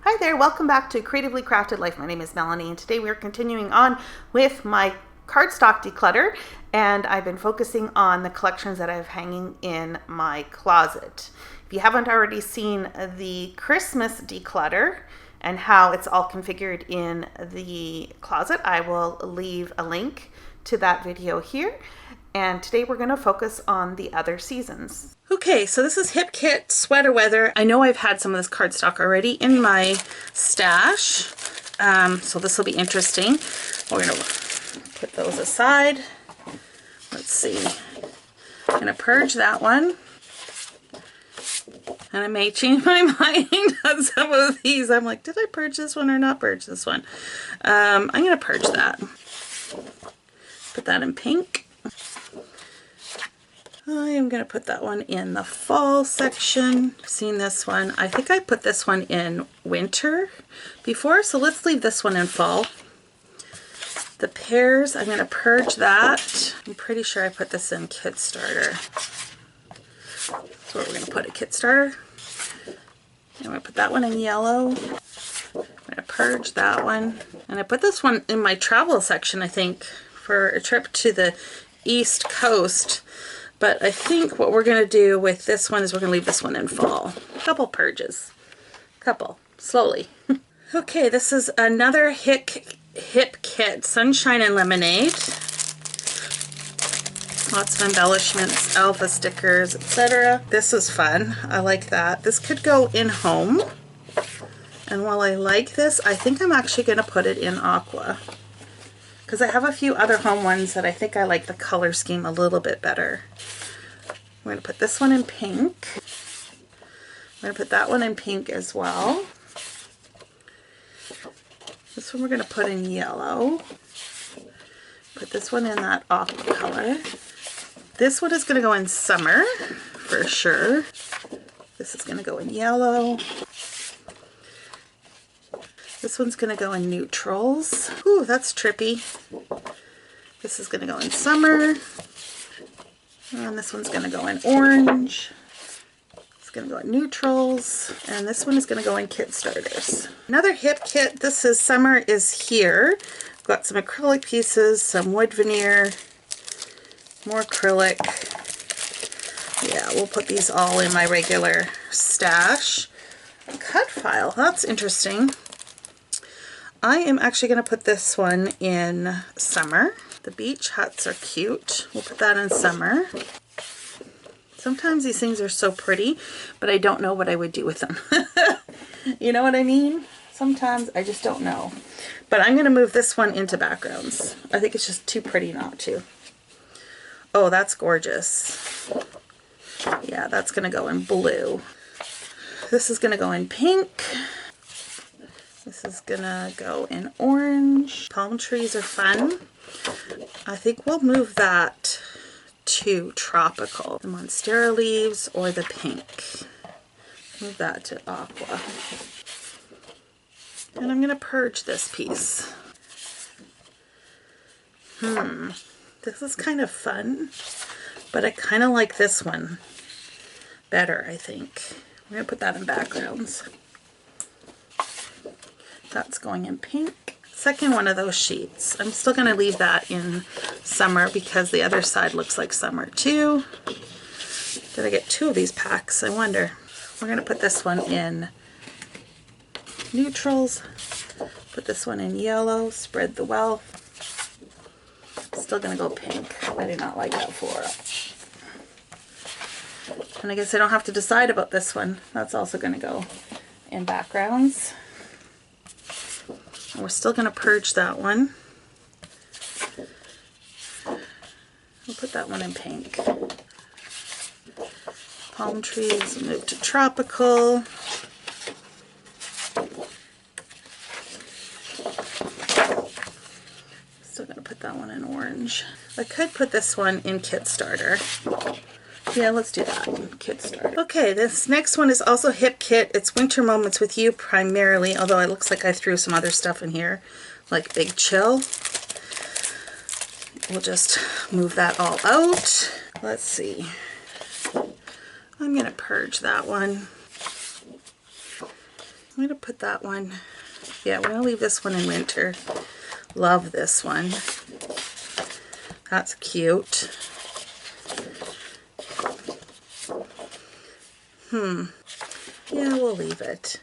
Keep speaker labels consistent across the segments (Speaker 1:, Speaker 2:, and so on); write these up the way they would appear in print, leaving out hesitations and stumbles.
Speaker 1: Hi there, welcome back to Creatively Crafted Life. My name is Melanie, and today we are continuing on with my cardstock declutter, and I've been focusing on the collections that I have hanging in my closet. If you haven't already seen the Christmas declutter and how it's all configured in the closet, I will leave a link to that video here. And today we're going to focus on the other seasons. Okay, so this is Hip Kit Sweater Weather. I know I've had some of this cardstock already in my stash, so this will be interesting. We're going to put those aside. Let's see. I'm going to purge that one. And I may change my mind on some of these. I'm like, did I purge this one or not purge this one? I'm going to purge that. Put that in pink. I am going to put that one in the fall section. I've seen this one. I think I put this one in winter before, so let's leave this one in fall. The pears, I'm going to purge that. I'm pretty sure I put this in Kit Starter. That's where we're going to put a Kit Starter. I'm going to put that one in yellow. I'm going to purge that one. And I put this one in my travel section, I think, for a trip to the East Coast. But I think what we're going to do with this one is we're going to leave this one in fall. Couple purges. Couple. Slowly. Okay, this is another Hip Kit Sunshine and Lemonade. Lots of embellishments, alpha stickers, etc. This is fun. I like that. This could go in home. And while I like this, I think I'm actually going to put it in aqua. Because I have a few other home ones that I think I like the color scheme a little bit better. I'm going to put this one in pink. I'm going to put that one in pink as well. This one we're going to put in yellow. Put this one in that aqua color. This one is going to go in summer for sure. This is going to go in yellow. This one's going to go in neutrals. Ooh, that's trippy. This is going to go in summer. And this one's going to go in orange. It's going to go in neutrals. And this one is going to go in Kit Starters. Another Hip Kit. This is Summer is Here. I've got some acrylic pieces, some wood veneer, more acrylic. Yeah, we'll put these all in my regular stash. A cut file. That's interesting. I am actually going to put this one in summer. The beach huts are cute. We'll put that in summer. Sometimes these things are so pretty, but I don't know what I would do with them. You know what I mean? Sometimes I just don't know. But I'm going to move this one into backgrounds. I think it's just too pretty not to. Oh, that's gorgeous. Yeah, that's going to go in blue. This is going to go in pink. This is gonna go in orange. Palm trees are fun. I think we'll move that to tropical. The monstera leaves or the pink. Move that to aqua. And I'm gonna purge this piece. This is kind of fun, but I kind of like this one better, I think. I'm gonna put that in backgrounds. That's going in pink. Second one of those sheets. I'm still going to leave that in summer because the other side looks like summer too. Did I get two of these packs? I wonder. We're going to put this one in neutrals. Put this one in yellow. Spread the wealth. Still going to go pink. I do not like that floral. And I guess I don't have to decide about this one. That's also going to go in backgrounds. We're still going to purge that one. We'll put that one in pink. Palm trees, move to tropical. Still going to put that one in orange. I could put this one in Kit Starter. Yeah, let's do that. Kit Starter. Okay, this next one is also Hip Kit. It's Winter Moments with You primarily, although it looks like I threw some other stuff in here, like Big Chill. We'll just move that all out. Let's see. I'm going to purge that one. I'm going to put that one, yeah, we're going to leave this one in winter. Love this one. That's cute. Yeah, we'll leave it.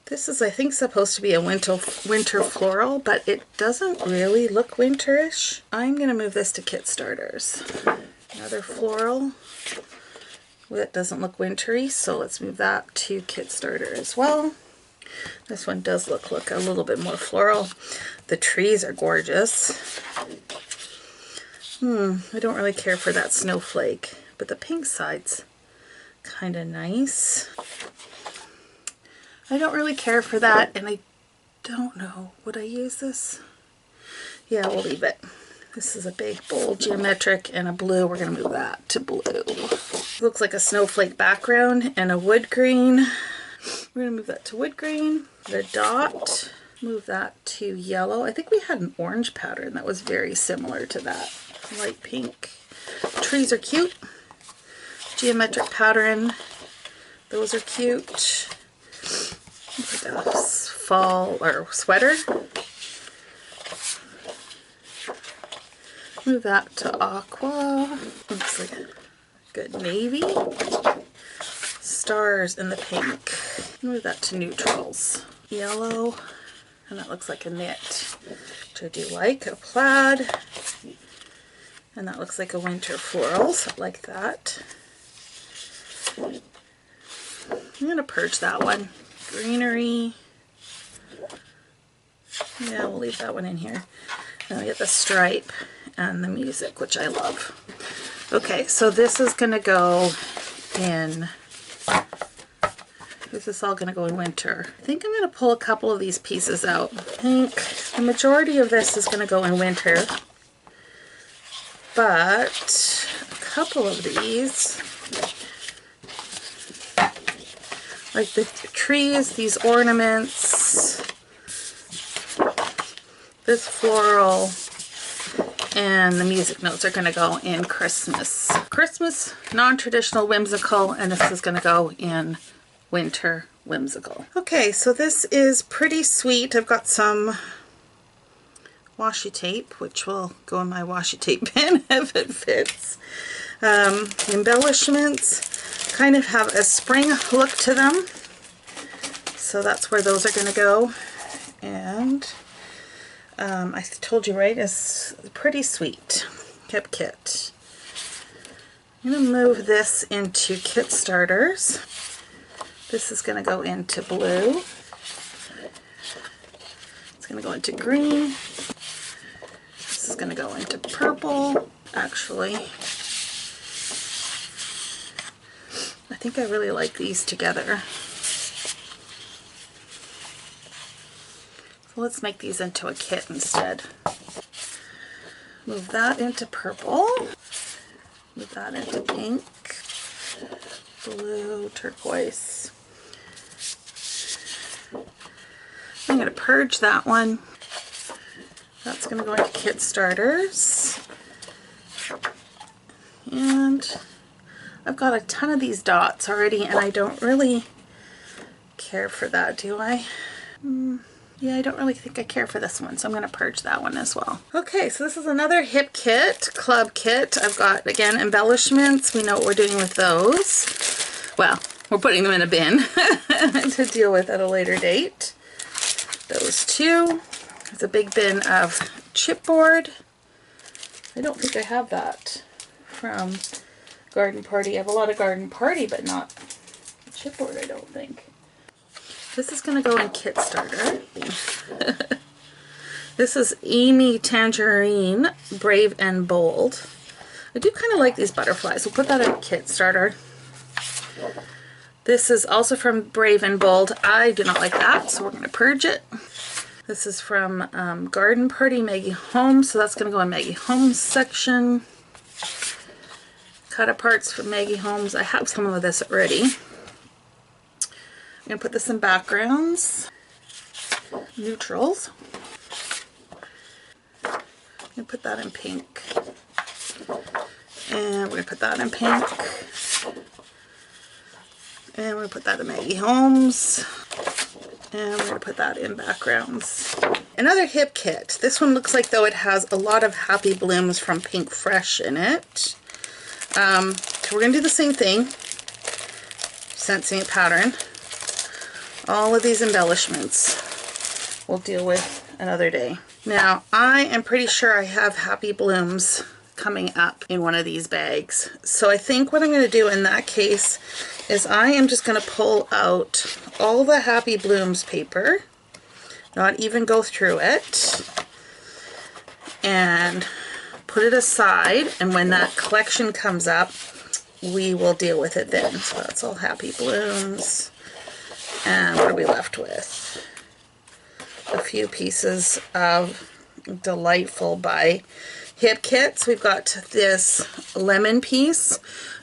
Speaker 1: This is, I think, supposed to be a winter floral, but it doesn't really look winterish. I'm going to move this to kit starters. Another floral that doesn't look wintry, so let's move that to kit starter as well. This one does look a little bit more floral. The trees are gorgeous. I don't really care for that snowflake, but the pink side's kind of nice. I don't really care for that, and I don't know, would I use this? Yeah, we'll leave it. This is a big, bold, geometric, and a blue. We're going to move that to blue. Looks like a snowflake background and a wood green. We're going to move that to wood green. The dot, move that to yellow. I think we had an orange pattern that was very similar to that. Light pink. Trees are cute. Geometric pattern. Those are cute. Put that fall or sweater. Move that to aqua. Looks like a good navy. Stars in the pink. Move that to neutrals. Yellow. And that looks like a knit, which I do like. A plaid. And that looks like a winter floral, so I like that. I'm going to purge that one. Greenery. Yeah, we'll leave that one in here. Then we get the stripe and the music, which I love. Okay, so this is going to go in, this is all going to go in winter. I think I'm going to pull a couple of these pieces out. I think the majority of this is going to go in winter, but a couple of these, like the trees, these ornaments, this floral, and the music notes are going to go in Christmas. Christmas, non-traditional, whimsical, and this is going to go in winter, whimsical. Okay, so this is pretty sweet. I've got some washi tape, which will go in my washi tape bin if it fits. Embellishments kind of have a spring look to them, so that's where those are going to go. And I told you, right, it's pretty sweet. Hip kit. I'm going to move this into kit starters. This is going to go into blue. It's going to go into green. This is going to go into purple. Actually, I think I really like these together. So let's make these into a kit instead. Move that into purple. Move that into pink. Blue, turquoise. I'm going to purge that one. That's going to go into kit starters. And I've got a ton of these dots already, and I don't really care for that, do I? Yeah, I don't really think I care for this one, so I'm going to purge that one as well. Okay, so this is another hip kit, club kit. I've got, again, embellishments. We know what we're doing with those. Well, we're putting them in a bin to deal with at a later date. Those two. There's a big bin of chipboard. I don't think I have that from Garden Party. I have a lot of Garden Party, but not chipboard, I don't think. This is going to go in kit starter. This is Amy Tangerine, Brave and Bold. I do kind of like these butterflies. We'll put that in kit starter. This is also from Brave and Bold. I do not like that, so we're going to purge it. This is from Garden Party, Maggie Holmes, so that's going to go in Maggie Holmes section. Cut aparts from Maggie Holmes. I have some of this already. I'm going to put this in backgrounds. Neutrals. I'm going to put that in pink. And we're going to put that in pink. And we're going to put that in Maggie Holmes. And we're going to put that in backgrounds. Another hip kit. This one looks like though it has a lot of Happy Blooms from Pink Fresh in it. So we're going to do the same thing. Sensing a pattern. All of these embellishments we'll deal with another day. Now, I am pretty sure I have Happy Blooms coming up in one of these bags. So I think what I'm going to do in that case is I am just going to pull out all the Happy Blooms paper, not even go through it, and put it aside, and when that collection comes up, we will deal with it then. So that's all Happy Blooms. And what are we left with? A few pieces of Delightful by Hip Kits. We've got this lemon piece,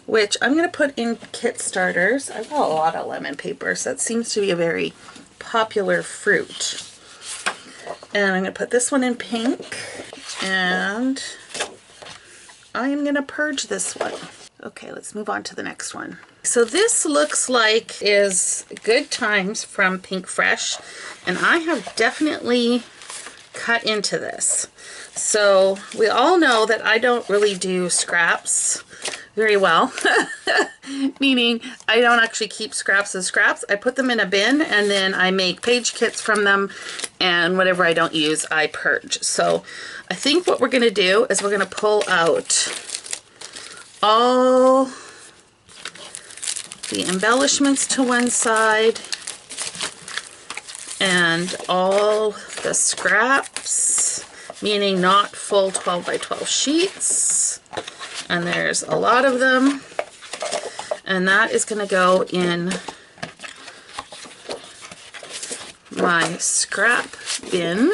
Speaker 1: which I'm going to put in kit starters. I've got a lot of lemon paper, so that seems to be a very popular fruit. And I'm going to put this one in pink, and I'm going to purge this one. Okay, let's move on to the next one. So this looks like is Good Times from Pink Fresh, and I have definitely cut into this. So we all know that I don't really do scraps very well, meaning I don't actually keep scraps as scraps. I put them in a bin and then I make page kits from them, and whatever I don't use I purge. So I think what we're going to do is we're going to pull out all the embellishments to one side and all the scraps, meaning not full 12 by 12 sheets, and there's a lot of them, and that is going to go in my scrap bin,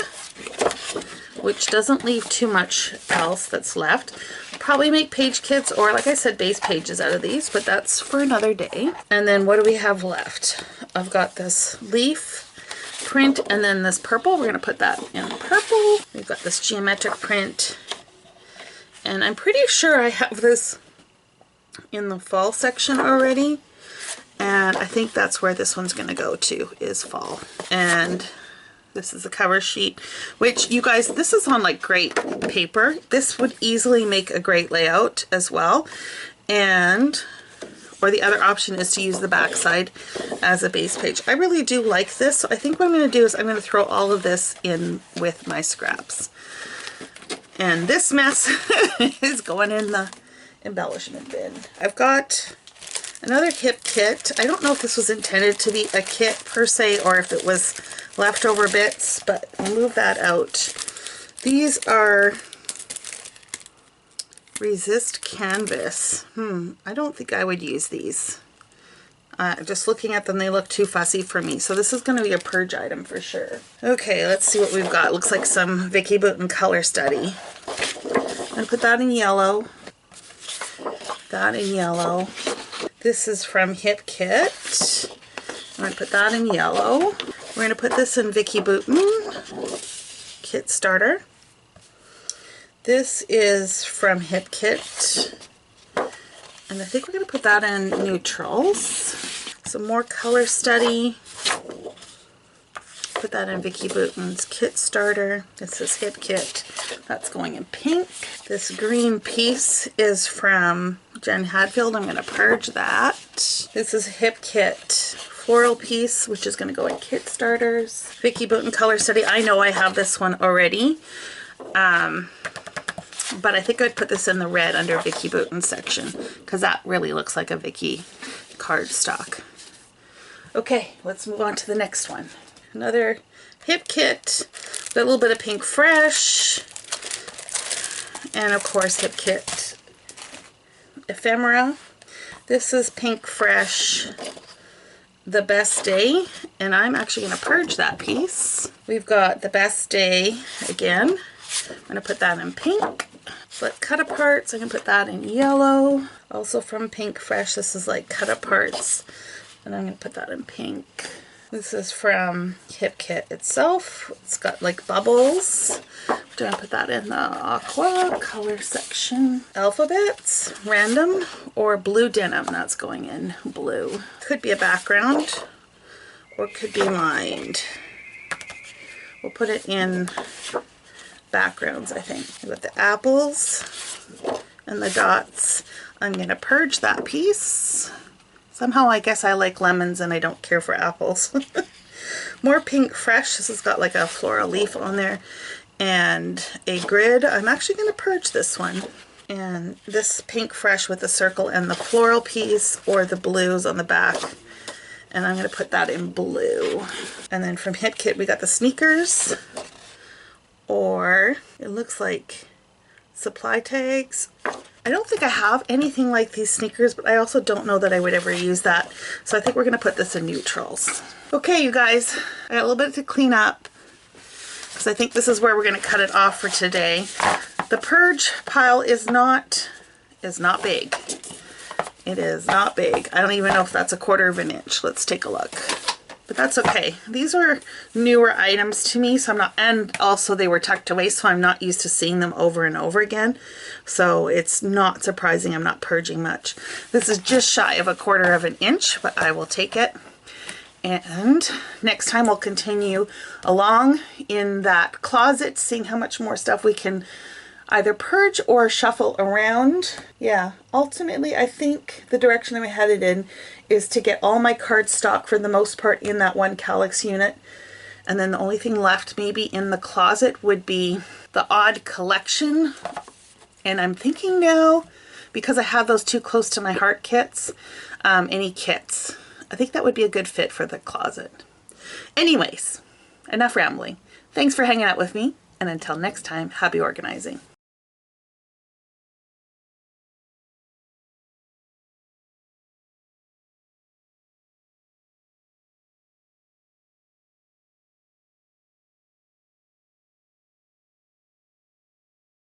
Speaker 1: which doesn't leave too much else that's left. Probably make page kits or, like I said, base pages out of these, but that's for another day. And then what do we have left? I've got this leaf print and then this purple. We're going to put that in purple. We've got this geometric print, and I'm pretty sure I have this in the fall section already, and I think that's where this one's going to go to, is fall. And this is the cover sheet, which, you guys, this is on like great paper. This would easily make a great layout as well. And, or the other option is to use the back side as a base page. I really do like this. So I think what I'm going to do is I'm going to throw all of this in with my scraps. And this mess is going in the embellishment bin. I've got another hip kit. I don't know if this was intended to be a kit per se or if it was leftover bits, but I'll move that out. These are Resist Canvas. I don't think I would use these. Just looking at them, they look too fussy for me. So this is going to be a purge item for sure. Okay, let's see what we've got. Looks like some Vicki Boutin color study. I'm going to put that in yellow. That in yellow. This is from Hip Kit. I'm going to put that in yellow. We're going to put this in Vicki Boutin Kit Starter. This is from Hip Kit. And I think we're going to put that in neutrals. Some more color study. Put that in Vicki Boutin's Kit Starter. This is Hip Kit. That's going in pink. This green piece is from Jen Hadfield. I'm going to purge that. This is Hip Kit floral piece, which is going to go in Kit Starters. Vicki Boutin Color Study. I know I have this one already. But I think I'd put this in the red under Vicki Boutin section because that really looks like a Vicki cardstock. Okay, let's move on to the next one. Another Hip Kit, a little bit of Pink Fresh, and of course Hip Kit Ephemera. This is Pink Fresh The Best Day, and I'm actually going to purge that piece. We've got The Best Day again. I'm going to put that in pink. But cut aparts, I can put that in yellow. Also from Pink Fresh, this is like cut aparts, and I'm going to put that in pink. This is from Hip Kit itself. It's got like bubbles. We're going to put that in the aqua color section. Alphabets, random, or blue denim. That's going in blue. Could be a background, or could be lined. We'll put it in backgrounds, I think. With the apples and the dots, I'm going to purge that piece. Somehow I guess I like lemons and I don't care for apples. More pink fresh. This has got like a floral leaf on there. And a grid. I'm actually going to purge this one. And this pink fresh with the circle and the floral piece, or the blues on the back. And I'm going to put that in blue. And then from Hit Kit we got the sneakers. Or it looks like supply tags. I don't think I have anything like these sneakers, but I also don't know that I would ever use that. So I think we're going to put this in neutrals. Okay, you guys, I got a little bit to clean up, because I think this is where we're going to cut it off for today. The purge pile is not big. It is not big. I don't even know if that's 1/4 of an inch. Let's take a look. But that's okay. These are newer items to me, so I'm not, and also they were tucked away, so I'm not used to seeing them over and over again. So it's not surprising I'm not purging much. This is just shy of 1/4 of an inch, but I will take it. And next time we'll continue along in that closet, seeing how much more stuff we can either purge or shuffle around. Yeah, ultimately I think the direction I'm headed in is to get all my cardstock for the most part in that one Kallax unit. And then the only thing left maybe in the closet would be the odd collection. And I'm thinking now, because I have those too close to my heart kits, any kits. I think that would be a good fit for the closet. Anyways, enough rambling. Thanks for hanging out with me, and until next time, happy organizing.